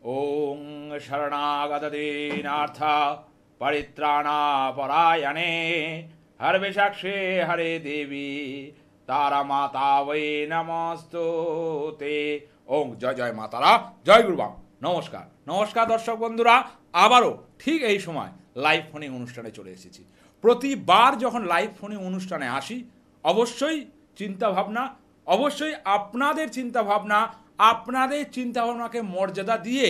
ওং শরণাগতদীনার্থ পরিত্রাণাপরায়ণে হরবিষাক্ষে হরে দেবী তারা মাতা বৈ নমস্তুতে। ওং জয় জয় মা তারা, জয় গুরুবাম। নমস্কার নমস্কার দর্শক বন্ধুরা, আবারও ঠিক এই সময় লাইভ ফোনিং অনুষ্ঠানে চলে এসেছি। প্রতিবার যখন লাইভ ফোনিং অনুষ্ঠানে আসি অবশ্যই চিন্তাভাবনা, অবশ্যই আপনাদের চিন্তাভাবনা, আপনাদের চিন্তাভাবনাকে মর্যাদা দিয়ে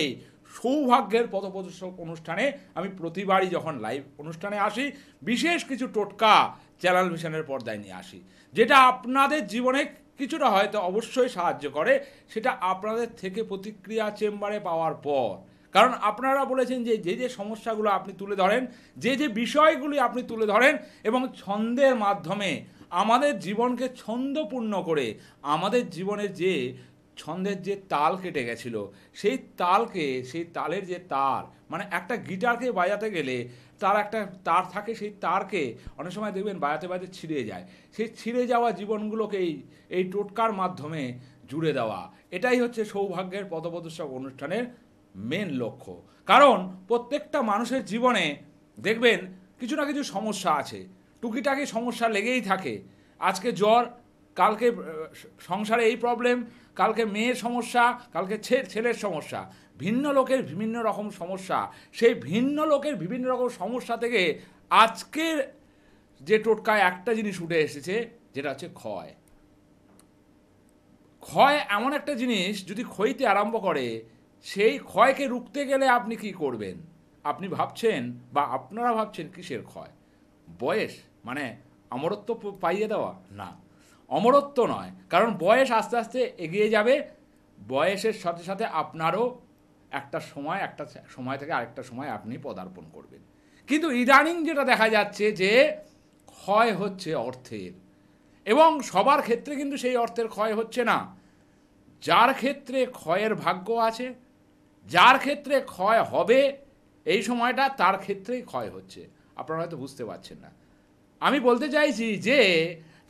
সৌভাগ্যের পথপ্রদর্শক অনুষ্ঠানে আমি প্রতিবারই যখন লাইভ অনুষ্ঠানে আসি বিশেষ কিছু টোটকা চ্যানেল মিশনের পর্দায় নিয়ে আসি, যেটা আপনাদের জীবনে কিছুটা হয়তো অবশ্যই সাহায্য করে। সেটা আপনাদের থেকে প্রতিক্রিয়া চেম্বারে পাওয়ার পর, কারণ আপনারা বলেছেন যে যে যে সমস্যাগুলো আপনি তুলে ধরেন, যে যে বিষয়গুলি আপনি তুলে ধরেন এবং ছন্দের মাধ্যমে আমাদের জীবনকে ছন্দপূর্ণ করে আমাদের জীবনের যে ছন্দের যে তাল কেটে গেছিলো সেই তালকে, সেই তালের যে তার, মানে একটা গিটারকে বাজাতে গেলে তার একটা তার থাকে, সেই তারকে অনেক সময় দেখবেন বাজাতে বাজাতে ছিঁড়ে যায়, সেই ছিঁড়ে যাওয়া জীবনগুলোকেই এই টোটকার মাধ্যমে জুড়ে দেওয়া, এটাই হচ্ছে সৌভাগ্যের পথপ্রদর্শক অনুষ্ঠানের মেন লক্ষ্য। কারণ প্রত্যেকটা মানুষের জীবনে দেখবেন কিছু না কিছু সমস্যা আছে, টুকিটাকি সমস্যা লেগেই থাকে। আজকে জ্বর, কালকে সংসারে এই প্রবলেম, কালকে মেয়ের সমস্যা, কালকে ছেলের সমস্যা, ভিন্ন লোকের বিভিন্ন রকম সমস্যা। সেই ভিন্ন লোকের বিভিন্ন রকম সমস্যা থেকে আজকের যে টোটকায় একটা জিনিস উঠে এসেছে, যেটা হচ্ছে ক্ষয়। ক্ষয় এমন একটা জিনিস, যদি ক্ষয়তে আরম্ভ করে, সেই ক্ষয়কে রুখতে গেলে আপনি কি করবেন? আপনি ভাবছেন বা আপনারা ভাবছেন কিসের ক্ষয়? বয়স মানে অমরত্ব পাইয়ে দেওয়া? না, অমরত্ব নয়। কারণ বয়স আস্তে আস্তে এগিয়ে যাবে, বয়সের সাথে সাথে আপনারও একটা সময় থেকে আরেকটা সময় আপনি পদার্পণ করবেন। কিন্তু ইদানিং যেটা দেখা যাচ্ছে যে ক্ষয় হচ্ছে অর্থের, এবং সবার ক্ষেত্রে কিন্তু সেই অর্থের ক্ষয় হচ্ছে না। যার ক্ষেত্রে ক্ষয়ের ভাগ্য আছে, যার ক্ষেত্রে ক্ষয় হবে এই সময়টা, তার ক্ষেত্রেই ক্ষয় হচ্ছে। আপনারা হয়তো বুঝতে পারছেন না। আমি বলতে চাইছি যে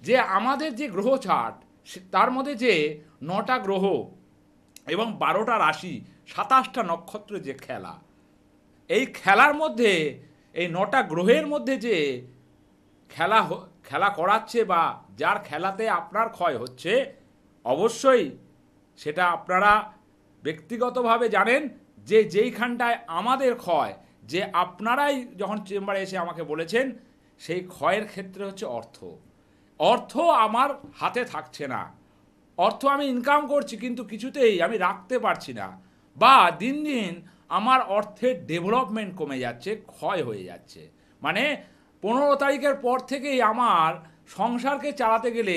যে আমাদের যে গ্রহ চার্ট, তার মধ্যে যে 9টা গ্রহ এবং 12টা রাশি, 27টা নক্ষত্রের যে খেলা, এই খেলার মধ্যে এই 9টা গ্রহের মধ্যে যে খেলা করাচ্ছে বা যার খেলাতে আপনার ক্ষয় হচ্ছে, অবশ্যই সেটা আপনারা ব্যক্তিগতভাবে জানেন যে যেইখানটায় আমাদের ক্ষয়, যে আপনারাই যখন চেম্বারে এসে আমাকে বলেছেন, সেই ক্ষয়ের ক্ষেত্রে হচ্ছে অর্থ। অর্থ আমার হাতে থাকছে না, অর্থ আমি ইনকাম করছি কিন্তু কিছুতেই আমি রাখতে পারছি না, বা দিন দিন আমার অর্থের ডেভেলপমেন্ট কমে যাচ্ছে, ক্ষয় হয়ে যাচ্ছে। মানে 15 তারিখের পর থেকেই আমার সংসারকে চালাতে গেলে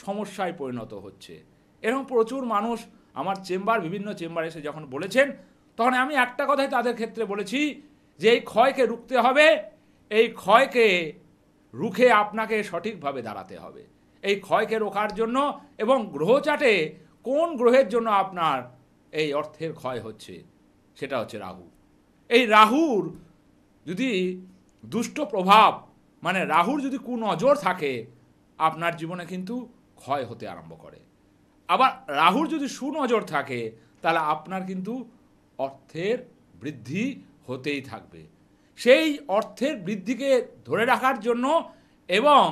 সমস্যায় পরিণত হচ্ছে। এরকম প্রচুর মানুষ আমার বিভিন্ন চেম্বারে এসে যখন বলেছেন, তখন আমি একটা কথাই তাদের ক্ষেত্রে বলেছি যে এই ক্ষয়কে রুখতে হবে, এই ক্ষয়কে রুখে আপনাকে সঠিকভাবে দাঁড়াতে হবে। এই ক্ষয়কে রোখার জন্য, এবং গ্রহচাটে কোন গ্রহের জন্য আপনার এই অর্থের ক্ষয় হচ্ছে, সেটা হচ্ছে রাহু। এই রাহুর যদি দুষ্ট প্রভাব, মানে রাহুর যদি কুনজর থাকে, আপনার জীবনে কিন্তু ক্ষয় হতে আরম্ভ করে। আবার রাহুর যদি সুনজর থাকে, তাহলে আপনার কিন্তু অর্থের বৃদ্ধি হতেই থাকবে। সেই অর্থের বৃদ্ধিকে ধরে রাখার জন্য এবং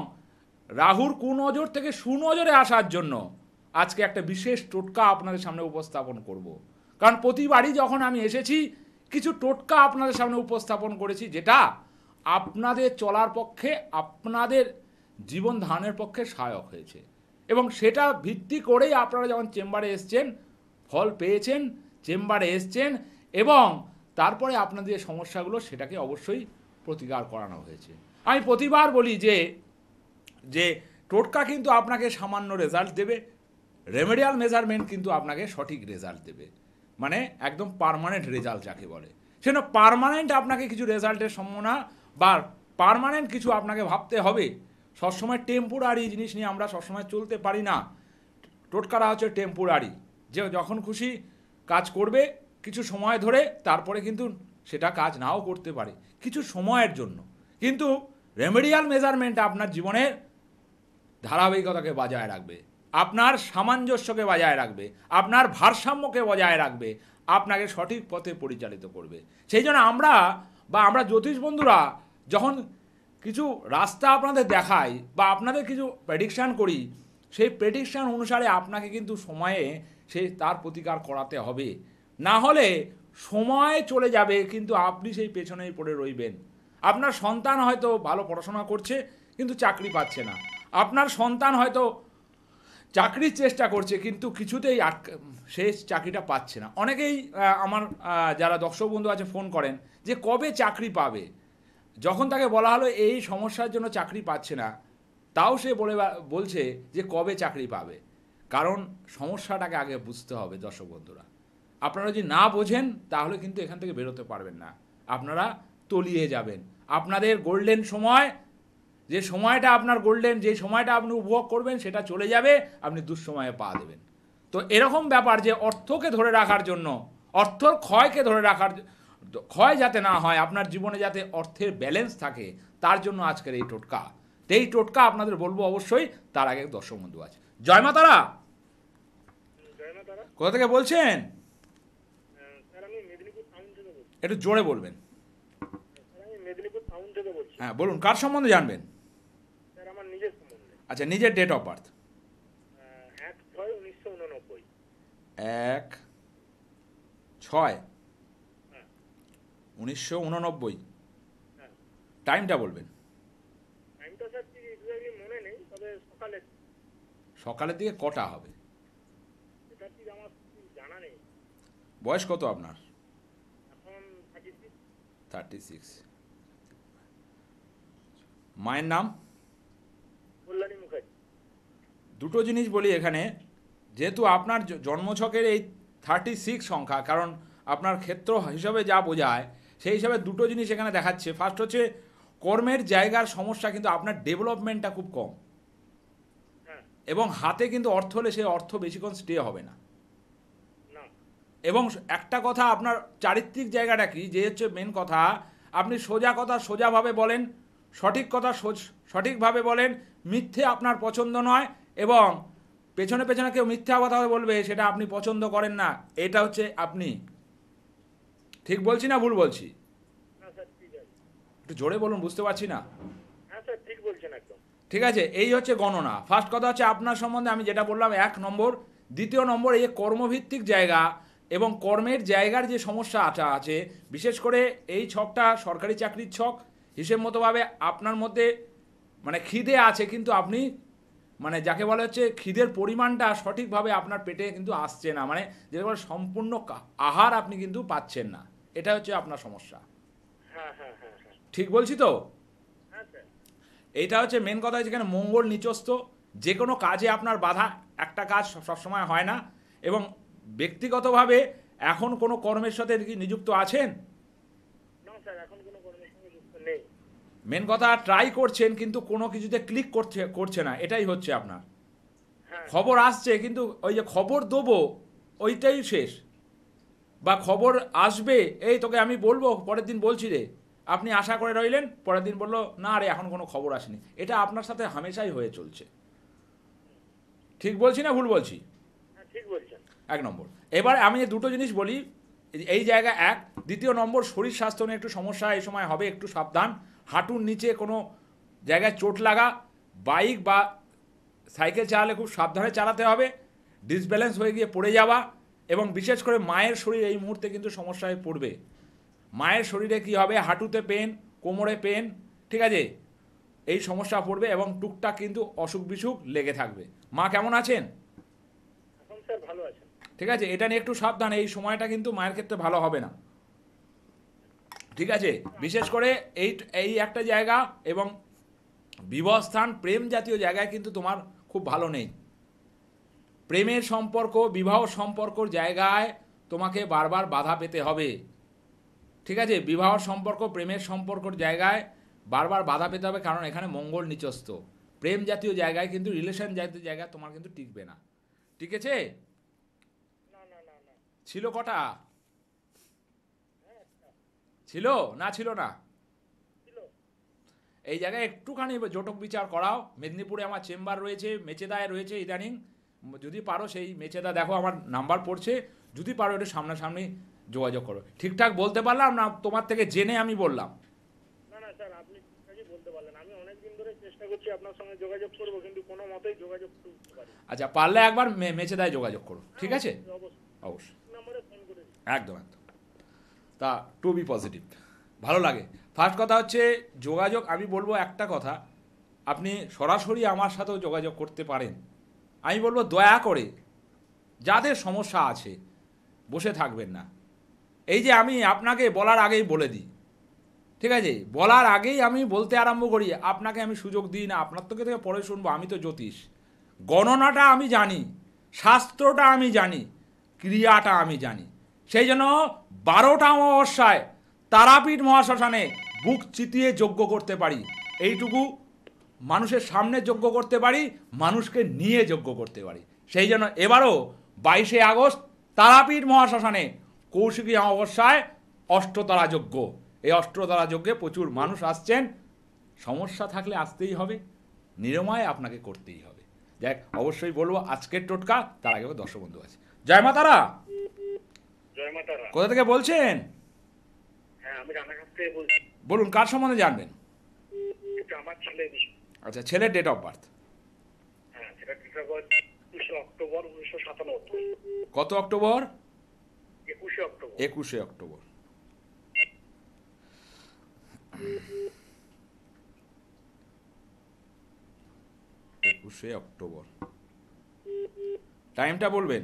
রাহুর কুনজর থেকে সুনজরে আসার জন্য আজকে একটা বিশেষ টোটকা আপনাদের সামনে উপস্থাপন করব। কারণ প্রতিবারই যখন আমি এসেছি কিছু টোটকা আপনাদের সামনে উপস্থাপন করেছি, যেটা আপনাদের চলার পক্ষে, আপনাদের জীবন ধারণের পক্ষে সহায়ক হয়েছে, এবং সেটা ভিত্তি করেই আপনারা যখন চেম্বারে এসছেন, ফল পেয়েছেন, চেম্বারে এসছেন, এবং তারপরে আপনাদের যে সমস্যাগুলো সেটাকে অবশ্যই প্রতিকার করানো হয়েছে। আমি প্রতিবার বলি যে টোটকা কিন্তু আপনাকে সামান্য রেজাল্ট দেবে, রেমেডিয়াল মেজারমেন্ট কিন্তু আপনাকে সঠিক রেজাল্ট দেবে, মানে একদম পার্মানেন্ট রেজাল্ট যাকে বলে। সেজন্য পার্মানেন্ট আপনাকে কিছু রেজাল্টের সম্ভাবনা বা পার্মানেন্ট কিছু আপনাকে ভাবতে হবে। সবসময় টেম্পোরারি জিনিস নিয়ে আমরা সবসময় চলতে পারি না। টোটকাটা হচ্ছে টেম্পোরারি, যে যখন খুশি কাজ করবে কিছু সময় ধরে, তারপরে কিন্তু সেটা কাজ নাও করতে পারে কিছু সময়ের জন্য। কিন্তু রেমেডিয়াল মেজারমেন্ট আপনার জীবনের ধারাবাহিকতাকে বজায় রাখবে, আপনার সামঞ্জস্যকে বজায় রাখবে, আপনার ভারসাম্যকে বজায় রাখবে, আপনাকে সঠিক পথে পরিচালিত করবে। সেই জন্য আমরা জ্যোতিষ বন্ধুরা যখন কিছু রাস্তা আপনাদের দেখাই বা আপনাদের কিছু প্রেডিকশান করি, সেই প্রেডিকশান অনুসারে আপনাকে কিন্তু সময়ে তার প্রতিকার করাতে হবে। না হলে সময় চলে যাবে কিন্তু আপনি সেই পেছনেই পড়ে রইবেন। আপনার সন্তান হয়তো ভালো পড়াশোনা করছে কিন্তু চাকরি পাচ্ছে না, আপনার সন্তান হয়তো চাকরির চেষ্টা করছে কিন্তু কিছুতেই শেষ চাকরিটা পাচ্ছে না। অনেকেই আমার যারা দর্শক বন্ধু আছে ফোন করেন যে কবে চাকরি পাবে। যখন তাকে বলা হলো এই সমস্যার জন্য চাকরি পাচ্ছে না, তাও সে বলছে যে কবে চাকরি পাবে। কারণ সমস্যাটাকে আগে বুঝতে হবে দর্শক বন্ধুরা। আপনারা যদি না বোঝেন তাহলে কিন্তু এখান থেকে বেরোতে পারবেন না, আপনারা তলিয়ে যাবেন। আপনাদের গোল্ডেন সময়, যে সময়টা আপনার গোল্ডেন, যে সময়টা আপনি উপভোগ করবেন সেটা চলে যাবে, আপনি দুঃসময়ে পা দেবেন। তো এরকম ব্যাপার যে অর্থকে ধরে রাখার জন্য, অর্থর ক্ষয়কে ধরে রাখার, ক্ষয় যাতে না হয়, আপনার জীবনে যাতে অর্থের ব্যালেন্স থাকে, তার জন্য আজকের এই টোটকা। এই টোটকা আপনাদের বলবো অবশ্যই, তার আগে দর্শক বন্ধু আছে। জয় মা তারা। কোথা থেকে বলছেন? একটু জোরে বলবেন। হ্যাঁ বলুন, কার সম্বন্ধে জানবেন? আচ্ছা, নিজের ডেট অফ বার্থ। 1/6/1989। টাইমটা বলবেন। সকালের দিকে কটা হবে? বয়স কত আপনার? 36। মায়ের নাম? দুটো জিনিস বলি এখানে, যেহেতু আপনার জন্মছকের এই 36 সংখ্যা, কারণ আপনার ক্ষেত্র হিসাবে যা বোঝায় সেই হিসাবে দুটো জিনিস এখানে দেখাচ্ছে। ফার্স্ট হচ্ছে কর্মের জায়গার সমস্যা, কিন্তু আপনার ডেভেলপমেন্টটা খুব কম, এবং হাতে কিন্তু অর্থ হলে সেই অর্থ বেশিক্ষণ স্টে হবে না। এবং একটা কথা, আপনার চারিত্রিক জায়গাটা কি, যে হচ্ছে মেন কথা, আপনি সোজা কথা সোজাভাবে বলেন, সঠিক কথা সঠিকভাবে বলেন, মিথ্যে আপনার পছন্দ নয়, এবং পেছনে পেছনে কেউ মিথ্যা কথা বলবে সেটা আপনি পছন্দ করেন না। এটা হচ্ছে আপনি। ঠিক বলছি না ভুল বলছি? একটু জোরে বলুন, বুঝতে পারছি না। ঠিক আছে, এই হচ্ছে গণনা। ফার্স্ট কথা হচ্ছে আপনার সম্বন্ধে আমি যেটা বললাম 1 নম্বর। দ্বিতীয় নম্বর, এই কর্মভিত্তিক জায়গা এবং কর্মের জায়গার যে সমস্যা আছে, বিশেষ করে এই ছকটা সরকারি চাকরির ছক হিসেব মতোভাবে আপনার মধ্যে মানে খিদে আছে, কিন্তু আপনি মানে যাকে বলা হচ্ছে খিদের পরিমাণটা সঠিকভাবে আপনার পেটে কিন্তু আসছে না, মানে যেটা বলে সম্পূর্ণ আহার আপনি কিন্তু পাচ্ছেন না। এটা হচ্ছে আপনার সমস্যা। ঠিক বলছি তো? এইটা হচ্ছে মেন কথা। যেখানে মঙ্গল নিচস্থ, যে কোনো কাজে আপনার বাধা, একটা কাজ সবসময় হয় না। এবং ব্যক্তিগতভাবে এখন কোনো কর্মের সাথে কি নিযুক্ত আছেন? মেন কথা, ট্রাই করছেন কিন্তু কোনো কিছুতে ক্লিক করছে না, এটাই হচ্ছে আপনার। খবর আসছে কিন্তু ওই যে খবর দেবো ওইটাই শেষ, বা খবর আসবে এই তোকে আমি বলবো পরের দিন বলছি রে, আপনি আশা করে রইলেন, পরের দিন বললো না রে এখন কোনো খবর আসেনি। এটা আপনার সাথে হামেশাই হয়ে চলছে। ঠিক বলছি না ভুল বলছি? 1 নম্বর। এবার আমি দুটো জিনিস বলি এই জায়গা। 1, দ্বিতীয় নম্বর, শরীর স্বাস্থ্য নিয়ে একটু সমস্যা এই সময় হবে, একটু সাবধান। হাঁটুর নিচে কোনো জায়গায় চোট লাগা, বাইক বা সাইকেল চালালে খুব সাবধানে চালাতে হবে, ডিসব্যালেন্স হয়ে গিয়ে পড়ে যাওয়া, এবং বিশেষ করে মায়ের শরীর এই মুহূর্তে কিন্তু সমস্যায় পড়বে। মায়ের শরীরে কি হবে, হাঁটুতে পেন, কোমরে পেন, ঠিক আছে, এই সমস্যা পড়বে, এবং টুকটাক কিন্তু অসুখ বিসুখ লেগে থাকবে। মা কেমন আছেন? ঠিক আছে, এটা নিয়ে একটু সাবধান, এই সময়টা কিন্তু মায়ের ক্ষেত্রে ভালো হবে না। ঠিক আছে, বিশেষ করে এই একটা জায়গা, এবং বিবাহ স্থান, প্রেম জাতীয় জায়গায় কিন্তু তোমার খুব ভালো নেই। প্রেমের সম্পর্ক, বিবাহ সম্পর্কর জায়গায় তোমাকে বারবার বাধা পেতে হবে। ঠিক আছে, বিবাহ সম্পর্ক, প্রেমের সম্পর্কর জায়গায় বারবার বাধা পেতে হবে, কারণ এখানে মঙ্গল নিচস্থ। প্রেম জাতীয় জায়গায় কিন্তু, রিলেশন জাতীয় জায়গায় তোমার কিন্তু টিকবে না। ঠিক আছে? ছিল কটা? ছিল না ছিল না? এই জায়গায় একটুখানি জটক বিচার করাও। মেদিনীপুরে আমার চেম্বার রয়েছে, মেচেদায় রয়েছে ইদানিং, যদি পারো সেই মেচেদা দেখো, আমার নাম্বার পড়ছে, যদি পারো একটু সামনাসামনি যোগাযোগ করো। ঠিকঠাক বলতে পারলাম না, তোমার থেকে জেনে আমি বললাম। না না স্যার, আপনি ঠিকঠাকই বলতে পারলেন। আমি অনেকদিন ধরে চেষ্টা করছি আপনার সঙ্গে যোগাযোগ করবো, কিন্তু কোনো মতেই যোগাযোগ করতে পারি না। আচ্ছা, পারলে একবার মেচেদায় যোগাযোগ করো, ঠিক আছে? অবশ্যই অবশ্যই, নম্বরে ফোন করে দিন। একদম একদম। তা টু বি পজিটিভ, ভালো লাগে। ফার্স্ট কথা হচ্ছে যোগাযোগ, আমি বলবো একটা কথা, আপনি সরাসরি আমার সাথেও যোগাযোগ করতে পারেন। আমি বলবো দয়া করে যাদের সমস্যা আছে বসে থাকবেন না। এই যে আমি আপনাকে বলার আগেই বলে দিই, ঠিক আছে? বলার আগেই আমি বলতে আরম্ভ করি, আপনাকে আমি সুযোগ দিই না, আপনার থেকে পরে শুনবো। আমি তো জ্যোতিষ, গণনাটা আমি জানি, শাস্ত্রটা আমি জানি, ক্রিয়াটা আমি জানি। সেই জন্য 12টা অমাবস্যায় তারাপীঠ মহাশ্মশানে বুক চিতিয়ে যজ্ঞ করতে পারি। এইটুকু মানুষের সামনে যজ্ঞ করতে পারি, মানুষকে নিয়ে যজ্ঞ করতে পারি। সেই জন্য এবারও 22শে আগস্ট তারাপীঠ মহাশ্মশানে কৌশিকী অমাবস্যায় অষ্টতারা যজ্ঞ। এই অষ্টতারা যজ্ঞে প্রচুর মানুষ আসছেন। সমস্যা থাকলে আসতেই হবে, নিরাময় আপনাকে করতেই হবে। দেখ, অবশ্যই বলবো আজকের টোটকা, তার আগে দর্শক বন্ধু আছে। জয় মা তারা। জয় মা তারা। কোথা থেকে বলছেন? হ্যাঁ, আমি রানাঘাট থেকে বলছি। বলুন, কার সম্বন্ধে জানবেন? এটা আমার ছেলে। আচ্ছা, ছেলের ডেট অফ বার্থ? হ্যাঁ, সেটা 21 অক্টোবর 1997। কত অক্টোবর? 21 অক্টোবর। 21শে অক্টোবর। টাইমটা বলবেন?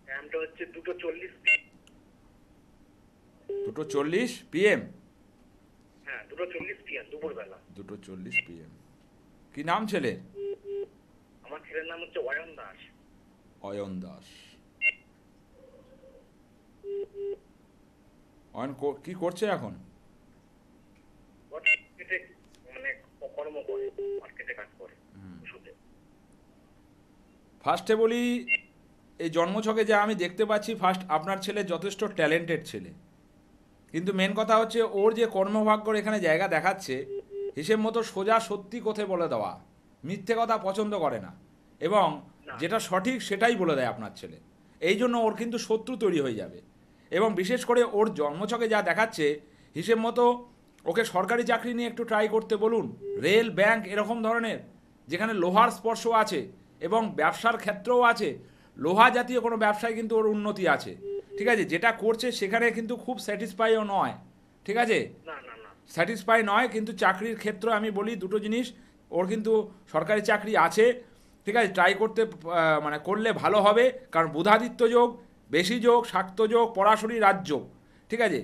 টাইমটা হচ্ছে 2:40। 2:40 PM। হ্যাঁ, 2:40 PM, দুপুরবেলা। 2:40 PM। কি নাম ছেলের? আমার ছেলের নাম হচ্ছে অয়ন দাস। অয়ন দাস। অয়ন কি করছে এখন? মার্কেটে, মানে কর্ম করে, মার্কেটে কাজ করে ওষুধে। ফার্স্টে বলি, এই জন্মছকে যা আমি দেখতে পাচ্ছি, ফার্স্ট আপনার ছেলে যথেষ্ট ট্যালেন্টেড ছেলে, কিন্তু মেন কথা হচ্ছে ওর যে কর্মভাগ্যর এখানে জায়গা দেখাচ্ছে, হিসেব মতো সোজা সত্যি কোথায় বলে দেওয়া, মিথ্যে কথা পছন্দ করে না, এবং যেটা সঠিক সেটাই বলে দেয় আপনার ছেলে। এই জন্য ওর কিন্তু শত্রু তৈরি হয়ে যাবে। এবং বিশেষ করে ওর জন্মছকে যা দেখাচ্ছে, হিসেব মতো ওকে সরকারি চাকরি নিয়ে একটু ট্রাই করতে বলুন, রেল, ব্যাংক, এরকম ধরনের, যেখানে লোহার স্পর্শ আছে এবং ব্যবসার ক্ষেত্রেও আছে। লোহা জাতীয় কোনো ব্যবসায় কিন্তু ওর উন্নতি আছে, ঠিক আছে? যেটা করছে সেখানে কিন্তু খুব স্যাটিসফাইও নয়, ঠিক আছে? না না না, স্যাটিসফাই নয়, কিন্তু চাকরির ক্ষেত্রে আমি বলি দুটো জিনিস, ওর কিন্তু সরকারি চাকরি আছে, ঠিক আছে? ট্রাই করতে মানে করলে ভালো হবে, কারণ বুধাদিত্য যোগ, বেশি যোগ, শাক্ত যোগ, পরাশরী রাজ্য, ঠিক আছে?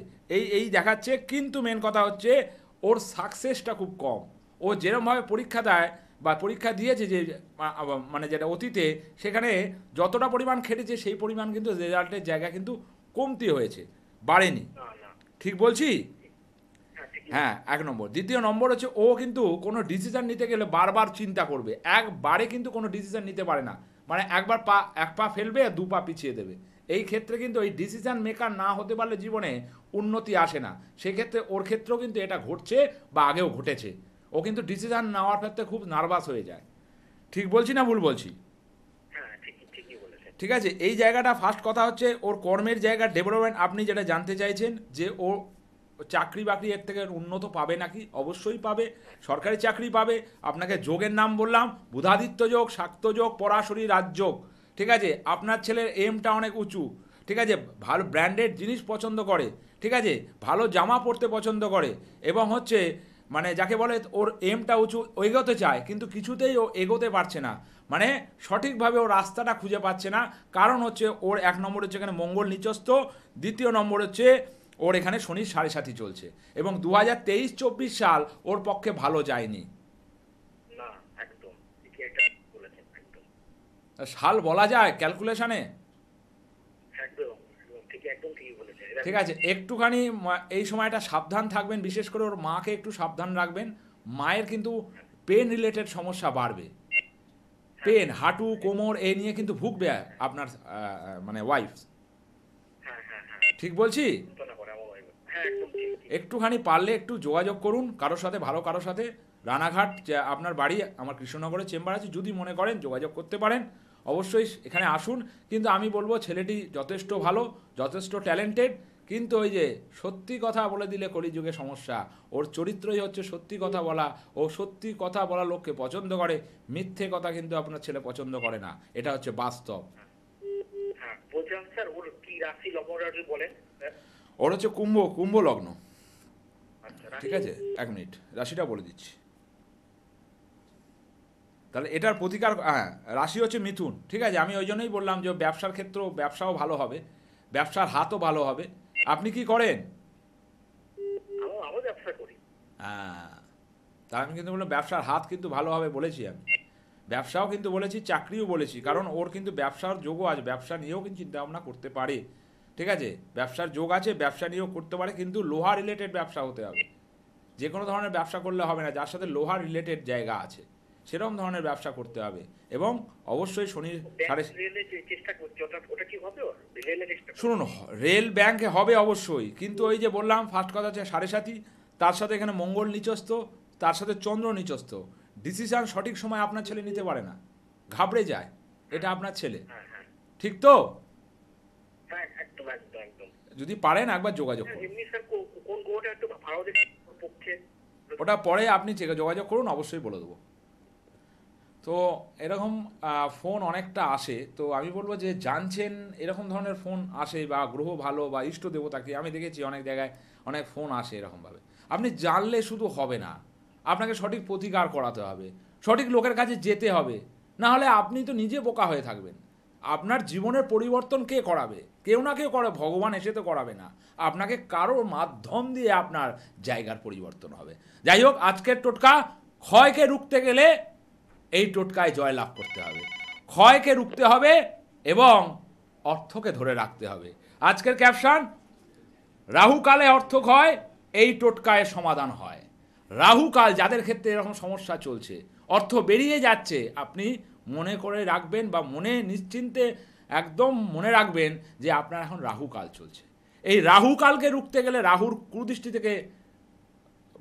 এই দেখাচ্ছে। কিন্তু মেন কথা হচ্ছে ওর সাকসেসটা খুব কম। ও যেরমভাবে পরীক্ষা দেয় বা পরীক্ষা দিয়েছে, যে মানে যেটা অতীতে, সেখানে যতটা পরিমাণ খেটেছে সেই পরিমাণ কিন্তু রেজাল্টের জায়গা কিন্তু কমতি হয়েছে, বাড়েনি। না না, ঠিক বলছি? হ্যাঁ ঠিকই। হ্যাঁ, 1 নম্বর। দ্বিতীয় নম্বর হচ্ছে ও কিন্তু কোনো ডিসিশন নিতে গেলে বারবার চিন্তা করবে, একবারে কিন্তু কোনো ডিসিশন নিতে পারে না। মানে একবার এক পা ফেলবে আর 2 পা পিছিয়ে দেবে। এই ক্ষেত্রে কিন্তু এই ডিসিশন মেকার না হতে পারলে জীবনে উন্নতি আসে না। সেক্ষেত্রে ওর ক্ষেত্রেও কিন্তু এটা ঘটছে বা আগেও ঘটেছে। ও কিন্তু ডিসিশন নেওয়ার ক্ষেত্রে খুব নার্ভাস হয়ে যায়। ঠিক বলছি না ভুল বলছি? হ্যাঁ ঠিকই, ঠিকই বলেছেন। ঠিক আছে, এই জায়গাটা ফার্স্ট কথা হচ্ছে ওর কর্মের জায়গার ডেভেলপমেন্ট। আপনি যেটা জানতে চাইছেন যে ও চাকরি বাকরি এর থেকে উন্নত পাবে নাকি, অবশ্যই পাবে, সরকারি চাকরি পাবে। আপনাকে যোগের নাম বললাম, বুধাদিত্য যোগ, শাক্ত যোগ, পরাশরী রাজযোগ, ঠিক আছে? আপনার ছেলের এমটা অনেক উঁচু, ঠিক আছে? ভালো ব্র্যান্ডেড জিনিস পছন্দ করে, ঠিক আছে? ভালো জামা পরতে পছন্দ করে, এবং হচ্ছে মানে যাকে বলে ওর এমটা উঁচু, এগোতে চায়, কিন্তু কিছুতেই ও এগোতে পারছে না। মানে সঠিকভাবে ও রাস্তাটা খুঁজে পাচ্ছে না। কারণ হচ্ছে ওর 1 নম্বর হচ্ছে এখানে মঙ্গল নিচস্থ, দ্বিতীয় নম্বর হচ্ছে ওর এখানে শনির 7.5 চলছে, এবং 2023-24 সাল ওর পক্ষে ভালো যায়নি। না, একদম ঠিকই একটা বলেছেন, একদম সাল বলা যায় ক্যালকুলেশনে? একদম একদম ঠিকই, একদম ঠিকই বলেছেন। ঠিক আছে, একটুখানি এই সময়টা সাবধান থাকবেন, বিশেষ করে ওর মাকে একটু সাবধান রাখবেন। মায়ের কিন্তু পেন রিলেটেড সমস্যা বাড়বে, পেন, হাঁটু, কোমর, এই নিয়ে কিন্তু ভুগবে আপনার মানে ওয়াইফ। হ্যাঁ হ্যাঁ হ্যাঁ, ঠিক বলছি? চিন্তা করে আমার ভাই। হ্যাঁ একদম ঠিক ঠিক। একটুখানি পারলে একটু যোগাযোগ করুন কারোর সাথে, ভালো কারোর সাথে। রানাঘাট আপনার বাড়ি, আমার কৃষ্ণনগরে চেম্বার আছে, যদি মনে করেন যোগাযোগ করতে পারেন। অবশ্যই এখানে আসুন। কিন্তু আমি বলবো ছেলেটি যথেষ্ট ভালো, যথেষ্ট ট্যালেন্টেড, কিন্তু ওই যে সত্যি কথা বলে দিলে কলিযুগে সমস্যা। ওর চরিত্রই হচ্ছে সত্যি কথা বলা। ও সত্যি কথা বলা লোককে পছন্দ করে, মিথ্যে কথা কিন্তু আপনার ছেলে পছন্দ করে না, এটা হচ্ছে বাস্তব। হ্যাঁ, বলছিলাম স্যার ওর কি রাশি লগ্নটা একটু বলেন স্যার। ওর হচ্ছে কুম্ভ, কুম্ভ লগ্ন। আচ্ছা, ঠিক আছে, 1 মিনিট রাশিটা বলে দিচ্ছি। তাহলে এটার প্রতিকার, হ্যাঁ, রাশি হচ্ছে মিথুন। ঠিক আছে, আমি ওই জন্যই বললাম যে ব্যবসার ক্ষেত্রেও ব্যবসাও ভালো হবে, ব্যবসার হাতও ভালো হবে। আপনি কি করেন? আমিও ব্যবসা করি। হ্যাঁ, তা আমি কিন্তু বললাম ব্যবসার হাত কিন্তু ভালো হবে বলেছি আমি। ব্যবসাও কিন্তু বলেছি, চাকরিও বলেছি, কারণ ওর কিন্তু ব্যবসার যোগও আছে, ব্যবসা নিয়েও কিন্তু চিন্তা ভাবনা করতে পারে। ঠিক আছে, ব্যবসার যোগ আছে, ব্যবসা নিয়েও করতে পারে, কিন্তু লোহা রিলেটেড ব্যবসা হতে হবে। যে কোনো ধরনের ব্যবসা করলে হবে না, যার সাথে লোহা রিলেটেড জায়গা আছে সেরকম ধরনের ব্যবসা করতে হবে। এবং অবশ্যই শনির সাড়ে, চেষ্টা করছি, ওটা কি হবে? রেলের চেষ্টা করছি। শুনুন, রেল ব্যাংকে হবে অবশ্যই, কিন্তু ওই যে বললাম ফার্স্ট কথা হচ্ছে 7.5, তার সাথে এখানে মঙ্গল নিচস্থ, তার সাথে চন্দ্র নিচস্থ। ডিসিশন সঠিক সময় আপনার ছেলে নিতে পারে না, ঘাবড়ে যায়, এটা আপনার ছেলে। হ্যাঁ হ্যাঁ ঠিক তো? হ্যাঁ, একদম একদম একদম। যদি পারেন একবার যোগাযোগ হ্যাঁ, করুন। এমনি স্যার কোন গ্রহটা একটু ভালো দেখে ওর পক্ষে? ওটা পরে আপনি যোগাযোগ করুন, অবশ্যই বলে দেবো। তো এরকম ফোন অনেকটা আসে, তো আমি বলবো যে জানছেন এরকম ধরনের ফোন আসে, বা গ্রহ ভালো বা ইষ্ট দেবতাকে আমি দেখেছি অনেক জায়গায় অনেক ফোন আসে এরকমভাবে। আপনি জানলে শুধু হবে না, আপনাকে সঠিক প্রতিকার করাতে হবে, সঠিক লোকের কাছে যেতে হবে, না হলে আপনি তো নিজে বোকা হয়ে থাকবেন। আপনার জীবনের পরিবর্তন কে করাবে? কেউ না কেউ করে, ভগবান এসে তো করাবে না, আপনাকে কারোর মাধ্যম দিয়ে আপনার জায়গার পরিবর্তন হবে। যাই হোক, আজকের টোটকা, ক্ষয়কে রুখতে গেলে এই টোটকায় জয়লাভ করতে হবে, ক্ষয়কে রুখতে হবে এবং অর্থকে ধরে রাখতে হবে। আজকের ক্যাপশন, রাহুকালে অর্থ ক্ষয়, এই টোটকায় সমাধান হয়। রাহুকাল যাদের ক্ষেত্রে এরকম সমস্যা চলছে, অর্থ বেরিয়ে যাচ্ছে, আপনি মনে করে রাখবেন বা মনে নিশ্চিন্তে একদম মনে রাখবেন যে আপনার এখন রাহুকাল চলছে। এই রাহুকালকে রুখতে গেলে, রাহুর কুদৃষ্টি থেকে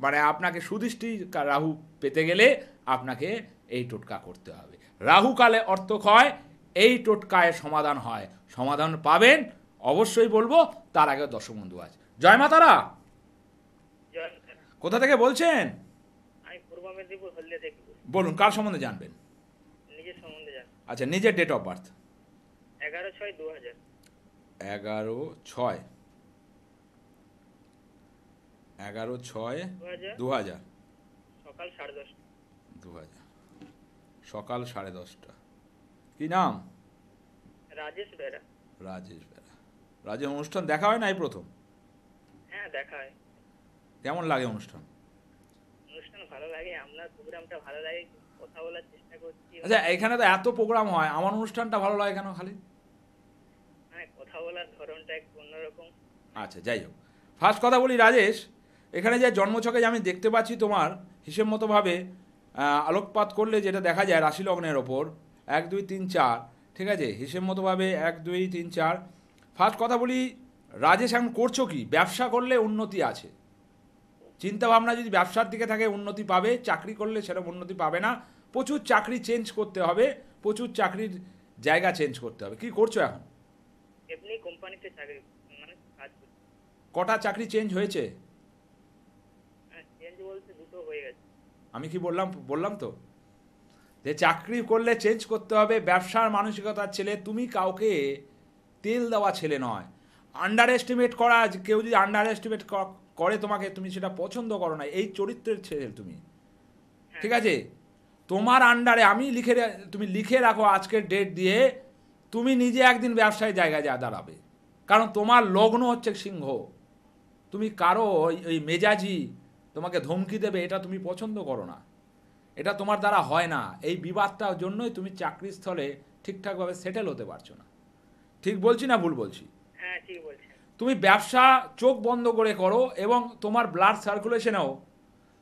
মানে আপনাকে সুদৃষ্টি রাহু পেতে গেলে আপনাকে এই টোটকা করতে হবে। রাহুকালে অর্থ ক্ষয়, এই টোটকায় সমাধান হয়। সমাধান পাবেন অবশ্যই বলবো, তার আগে দর্শক বন্ধু আছে। জয় মা তারা। জয় স্যার। কোথা থেকে বলছেন? আমি পূর্ব মেদিনীপুর হলদিয়া থেকে বলছি। বলুন, কার সম্বন্ধে জানবেন? নিজের সম্বন্ধে জান। আচ্ছা, নিজের ডেট অফ বার্থ। 11/6/2000। 11/6, 11/6/2000। সকাল 10:30। 2000, সকাল 10:30। কি নাম? রাজেশ বেরা। রাজেশ বেরা। রাজের অনুষ্ঠান দেখা হয় না এই প্রথম? হ্যাঁ, দেখা হয়। কেমন লাগে অনুষ্ঠান? অনুষ্ঠান ভালো লাগে, আপনার প্রোগ্রামটা ভালো লাগে, কথা বলার চেষ্টা করছি। আচ্ছা, এখানে তো এত প্রোগ্রাম হয়, আমার অনুষ্ঠানটা ভালো লাগে কেন খালি? হ্যাঁ, কথা বলার ধরনটা একটু অন্যরকম। আচ্ছা, যাই হোক, ফার্স্ট কথা বলি রাজেশ, এখানে যে জন্মছকে যে আমি দেখতে পাচ্ছি তোমার হিসেব মতোভাবে আলোকপাত করলে যেটা দেখা যায় রাশি লগ্নের ওপর 1 2 3 4, ঠিক আছে, হিসেব মতোভাবে 1 2 3 4। ফার্স্ট কথা বলি রাজেশ, এখন করছো কি? ব্যবসা করলে উন্নতি আছে, চিন্তা ভাবনা যদি ব্যবসার দিকে থাকে উন্নতি পাবে, চাকরি করলে সেরকম উন্নতি পাবে না। প্রচুর চাকরি চেঞ্জ করতে হবে, প্রচুর চাকরির জায়গা চেঞ্জ করতে হবে। কি করছো এখন? এমনি কোম্পানিতে চাকরি মানে কাজ করছি। কটা চাকরি চেঞ্জ হয়েছে? হ্যাঁ, চেঞ্জ বলতে দুটো হয়ে গেছে। আমি কি বললাম তো যে চাকরি করলে চেঞ্জ করতে হবে। ব্যবসার মানসিকতার ছেলে তুমি, কাউকে তেল দেওয়া ছেলে নয়। আন্ডার এস্টিমেট করা, কেউ যদি আন্ডার এস্টিমেট করে তোমাকে, তুমি সেটা পছন্দ করো না, এই চরিত্রের ছেলে তুমি। ঠিক আছে, তোমার আন্ডারে আমি তুমি লিখে রাখো আজকের ডেট দিয়ে, তুমি নিজে একদিন ব্যবসায় জায়গায় দাঁড়াবে, কারণ তোমার লগ্ন হচ্ছে সিংহ। তুমি কারো ওই মেজাজি তোমাকে ধমকি দেবে, এটা তুমি পছন্দ করো না, এটা তোমার দ্বারা হয় না। এই বিবাদটার জন্যই তুমি চাকরির স্থলে ঠিকঠাকভাবে সেটেল হতে পারছো না। ঠিক বলছি না ভুল বলছি? হ্যাঁ, ঠিক বলছেন। তুমি ব্যবসা চোখ বন্ধ করে করো, এবং তোমার ব্লাড সার্কুলেশনেও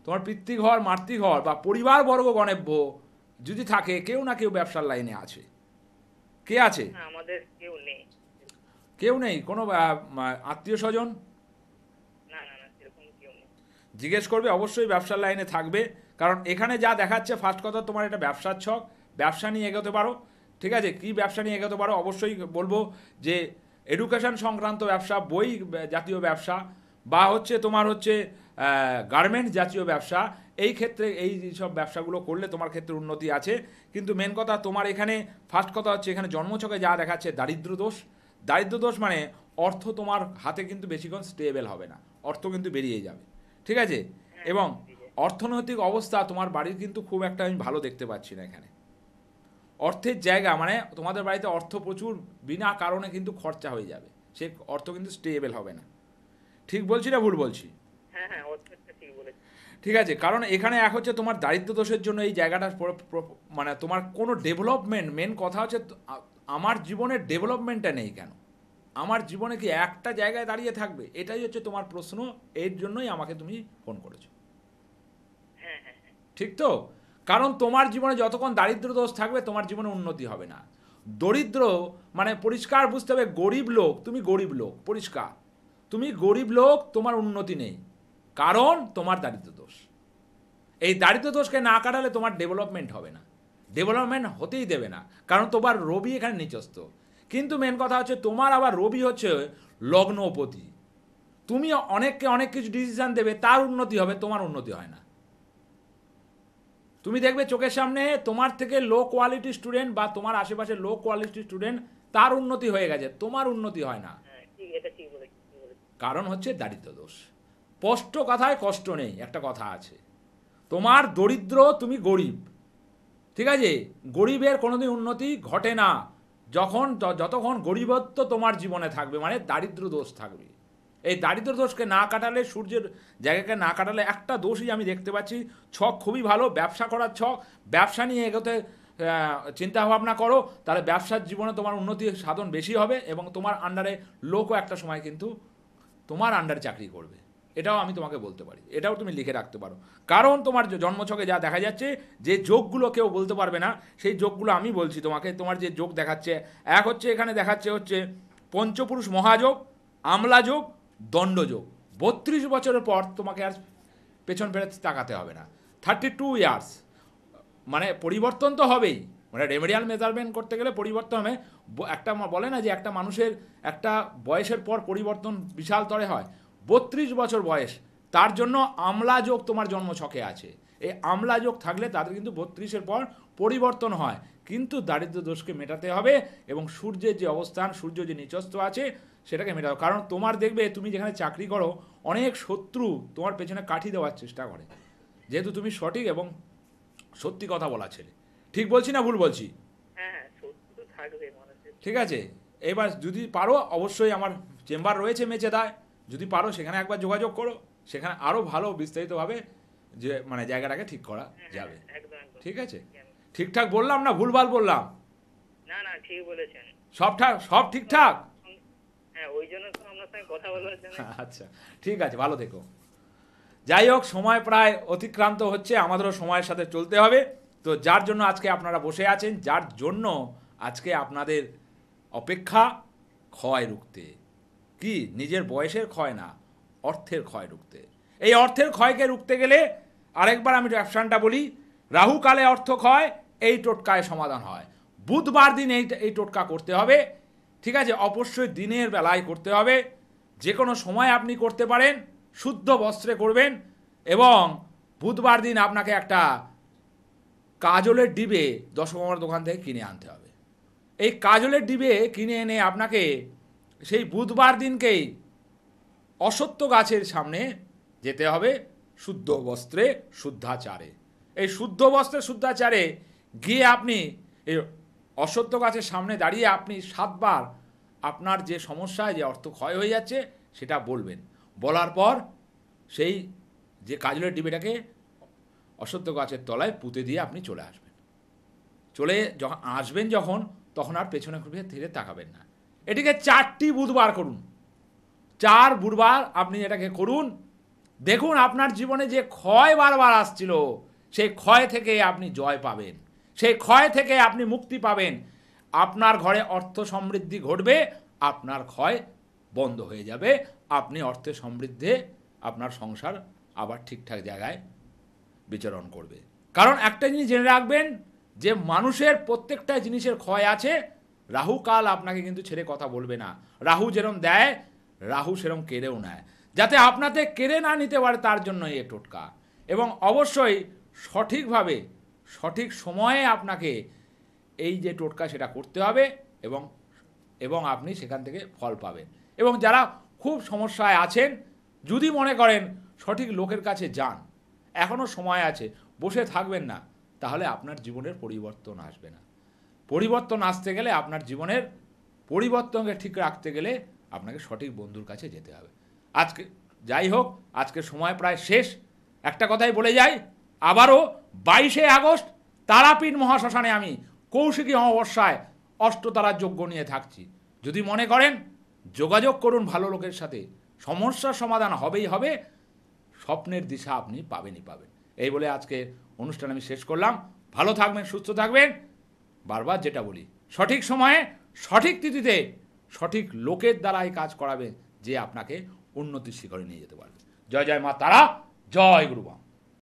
তোমার পিতৃঘর, মাতৃঘর বা পরিবারবর্গ গণেভ্য যদি থাকে, কেউ না কেউ ব্যবসার লাইনে আছে। কে আছে? না, আমাদের কেউ নেই। কেউ নেই? কোনো আত্মীয় স্বজন? না না না, সেরকম কেউ নেই। জিজ্ঞেস করবে, অবশ্যই ব্যবসার লাইনে থাকবে, কারণ এখানে যা দেখাচ্ছে ফার্স্ট কথা তোমার এটা ব্যবসার ছক, ব্যবসা নিয়ে এগোতে পারো। ঠিক আছে, কি ব্যবসা নিয়ে এগোতে পারো অবশ্যই বলবো যে এডুকেশন সংক্রান্ত ব্যবসা, বই জাতীয় ব্যবসা, বা হচ্ছে তোমার হচ্ছে গার্মেন্টস জাতীয় ব্যবসা, এই ক্ষেত্রে এই সব ব্যবসাগুলো করলে তোমার ক্ষেত্রে উন্নতি আছে। কিন্তু মেন কথা তোমার এখানে ফার্স্ট কথা হচ্ছে এখানে জন্মছকে যা দেখাচ্ছে দারিদ্র দোষ। দারিদ্র দোষ মানে অর্থ তোমার হাতে কিন্তু বেশিক্ষণ স্টেবল হবে না, অর্থ কিন্তু বেরিয়ে যাবে, ঠিক আছে। এবং অর্থনৈতিক অবস্থা তোমার বাড়ির কিন্তু খুব একটা আমি ভালো দেখতে পাচ্ছি না এখানে। অর্থের জায়গা মানে তোমাদের বাড়িতে অর্থ প্রচুর বিনা কারণে কিন্তু খরচা হয়ে যাবে, সে অর্থ কিন্তু স্টেবল হবে না। ঠিক বলছি না ভুল বলছি? হ্যাঁ হ্যাঁ, অর্থটা ঠিক বলেছেন। ঠিক আছে, কারণ এখানে এক হচ্ছে তোমার দারিদ্র দোষের জন্য এই জায়গাটা মানে তোমার কোনো ডেভেলপমেন্ট, মেন কথা হচ্ছে আমার জীবনের ডেভেলপমেন্টটা নেই কেন, আমার জীবনে কি একটা জায়গায় দাঁড়িয়ে থাকবে, এটাই হচ্ছে তোমার প্রশ্ন। এর জন্যই আমাকে তুমি ফোন করেছো, হ্যাঁ হ্যাঁ হ্যাঁ, ঠিক তো? কারণ তোমার জীবনে যতক্ষণ দারিদ্র দোষ থাকবে তোমার জীবনে উন্নতি হবে না। দরিদ্র মানে পরিষ্কার বুঝতে হবে, গরিব লোক, তুমি গরিব লোক পরিষ্কার, তুমি গরিব লোক, তোমার উন্নতি নেই, কারণ তোমার দারিদ্র দোষ। এই দারিদ্র দোষকে না কাটালে তোমার ডেভেলপমেন্ট হবে না, ডেভেলপমেন্ট হতেই দেবে না, কারণ তোমার রবি এখানে নিচস্থ। কিন্তু মেন কথা হচ্ছে তোমার আবার রবি হচ্ছে লগ্নপতি, তুমি অনেককে অনেক কিছু ডিসিশন দেবে, তার উন্নতি হবে, তোমার উন্নতি হয় না। তুমি দেখবে চোখের সামনে তোমার থেকে লো কোয়ালিটি স্টুডেন্ট বা তোমার আশেপাশে লো কোয়ালিটি স্টুডেন্ট, তার উন্নতি হয়ে গেছে, তোমার উন্নতি হয় না। হ্যাঁ ঠিক, এটা ঠিক বলেছেন, ঠিক বলেছেন। কারণ হচ্ছে দারিদ্র দোষ। স্পষ্ট কথায় কষ্ট নেই, একটা কথা আছে, তোমার দরিদ্র, তুমি গরিব, ঠিক আছে। গরিবের কোনোদিন উন্নতি ঘটে না যতক্ষণ গরিবত্ব তোমার জীবনে থাকবে, মানে দারিদ্র দোষ থাকবে। এই দারিদ্র দোষকে না কাটালে, সূর্যের জায়গাকে না কাটালে, একটা দোষই আমি দেখতে পাচ্ছি, ছক খুবই ভালো, ব্যবসা করার ছক, ব্যবসা নিয়ে এগোতে চিন্তা ভাবনা করো, তাহলে ব্যবসার জীবনে তোমার উন্নতি সাধন বেশি হবে, এবং তোমার আন্ডারে লোকও একটা সময় কিন্তু তোমার আন্ডারে চাকরি করবে, এটাও আমি তোমাকে বলতে পারি, এটাও তুমি লিখে রাখতে পারো। কারণ তোমার জন্মছকে যা দেখা যাচ্ছে, যে যোগগুলো কেউ বলতে পারবে না, সেই যোগগুলো আমি বলছি তোমাকে। তোমার যে যোগ দেখাচ্ছে, এক হচ্ছে এখানে দেখাচ্ছে হচ্ছে পঞ্চপুরুষ মহাযোগ, আমলা যোগ, দণ্ডযোগ। 32 বছরের পর তোমাকে আর পেছন ফেরত তাকাতে হবে না, 32 ইয়ার্স, মানে পরিবর্তন তো হবেই, মানে রেমেডিয়াল মেজারমেন্ট করতে গেলে পরিবর্তন হবে। একটা বলে না যে একটা মানুষের একটা বয়সের পর পরিবর্তন বিশাল তরে হয়, 32 বছর বয়স, তার জন্য আমলা যোগ তোমার জন্মছকে আছে। এই আমলা যোগ থাকলে তাদের কিন্তু 32-এর পর পরিবর্তন হয়, কিন্তু দারিদ্র দোষকে মেটাতে হবে, এবং সূর্যের যে অবস্থান, সূর্য যে নিচস্থ আছে সেটাকে মেটাও। কারণ তোমার দেখবে তুমি যেখানে চাকরি করো, অনেক শত্রু তোমার পেছনে কাঠি দেওয়ার চেষ্টা করে, যেহেতু তুমি সঠিক এবং সত্যি কথা বলা ছেলে। ঠিক বলছি না ভুল বলছি? হ্যাঁ হ্যাঁ, সত্যি তো থাকবে মানুষের। ঠিক আছে, এবার যদি পারো অবশ্যই আমার চেম্বার রয়েছে মেচেদায়, যদি পারো সেখানে একবার যোগাযোগ করো, সেখানে আরও ভালো বিস্তারিতভাবে যে মানে জায়গাটাকে ঠিক করা যাবে। একদম একদম। ঠিক আছে, ঠিকঠাক বললাম না ভুলভাল বললাম? না না, ঠিক বলেছেন। সব ঠিকঠাক? হ্যাঁ, ওই জন্য তো আপনার সঙ্গে কথা বলার জন্য। আচ্ছা, ঠিক আছে, ভালো থেকো। যাই হোক, সময় প্রায় অতিক্রান্ত হচ্ছে, আমাদেরও সময়ের সাথে চলতে হবে। তো যার জন্য আজকে আপনারা বসে আছেন, যার জন্য আজকে আপনাদের অপেক্ষা, ক্ষয় রুখতে, কি নিজের বয়সের ক্ষয় না, অর্থের ক্ষয় রুখতে। এই অর্থের ক্ষয়কে রুখতে গেলে আরেকবার আমি অপশানটা বলি, রাহু কালে অর্থ ক্ষয়, এই টোটকায় সমাধান হয়। বুধবার দিন এই টোটকা করতে হবে, ঠিক আছে। অবশ্যই দিনের বেলায় করতে হবে, যে কোনো সময় আপনি করতে পারেন, শুদ্ধ বস্ত্রে করবেন, এবং বুধবার দিন আপনাকে একটা কাজলের ডিবে দশকর্মার দোকান থেকে কিনে আনতে হবে। এই কাজলের ডিবে কিনে এনে আপনাকে সেই বুধবার দিনকেই অসত্য গাছের সামনে যেতে হবে, শুদ্ধ বস্ত্রে শুদ্ধাচারে। এই শুদ্ধ বস্ত্রে শুদ্ধাচারে গিয়ে আপনি এই অসত্য গাছের সামনে দাঁড়িয়ে আপনি 7 বার আপনার যে সমস্যায় যে অর্থ ক্ষয় হয়ে যাচ্ছে সেটা বলবেন। বলার পর সেই যে কাজলের ডিবেটাকে অসত্য গাছের তলায় পুঁতে দিয়ে আপনি চলে আসবেন। যখন আসবেন তখন আর পেছনে ঘুরে ফিরে তাকাবেন না। এটিকে 4টি বুধবার করুন, 4 বুধবার আপনি এটাকে করুন। দেখুন আপনার জীবনে যে ক্ষয় বারবার আসছিল, সেই ক্ষয় থেকে আপনি জয় পাবেন, সেই ক্ষয় থেকে আপনি মুক্তি পাবেন। আপনার ঘরে অর্থ সমৃদ্ধি ঘটবে, আপনার ক্ষয় বন্ধ হয়ে যাবে, আপনি অর্থে সমৃদ্ধে আপনার সংসার আবার ঠিকঠাক জায়গায় বিচরণ করবে। কারণ একটা জিনিস জেনে রাখবেন, যে মানুষের প্রত্যেকটা জিনিসের ক্ষয় আছে, রাহু কাল আপনাকে কিন্তু ছেড়ে কথা বলবে না। রাহু যেরম দেয়, রাহু সেরম কেড়েও নেয়। যাতে আপনাতে কেড়ে না নিতে পারে তার জন্য এই টোটকা। এবং অবশ্যই সঠিকভাবে সঠিক সময়ে আপনাকে এই যে টোটকা সেটা করতে হবে, এবং এবং আপনি সেখান থেকে ফল পাবেন। এবং যারা খুব সমস্যায় আছেন, যদি মনে করেন সঠিক লোকের কাছে যান, এখনও সময় আছে, বসে থাকবেন না, তাহলে আপনার জীবনের পরিবর্তন আসবে না। পরিবর্তন আসতে গেলে, আপনার জীবনের পরিবর্তনকে ঠিক রাখতে গেলে আপনাকে সঠিক বন্ধুর কাছে যেতে হবে। আজকে যাই হোক, আজকের সময় প্রায় শেষ। একটা কথাই বলে যাই, আবারও 22শে আগস্ট তারাপীঠ মহাশ্মশানে আমি কৌশিকী অমাবস্যায় অষ্টতারার যজ্ঞ নিয়ে থাকছি। যদি মনে করেন, যোগাযোগ করুন ভালো লোকের সাথে, সমস্যার সমাধান হবেই হবে, স্বপ্নের দিশা আপনি পাবেনই পাবেন। এই বলে আজকে অনুষ্ঠান আমি শেষ করলাম। ভালো থাকবেন, সুস্থ থাকবেন। বারবার যেটা বলি, সঠিক সময়ে সঠিক তিথিতে সঠিক লোকের দ্বারাই কাজ করাবেন, যে আপনাকে উন্নতির শিখরে নিয়ে যেতে পারবে। জয় জয় মা তারা, জয় গুরুবাম।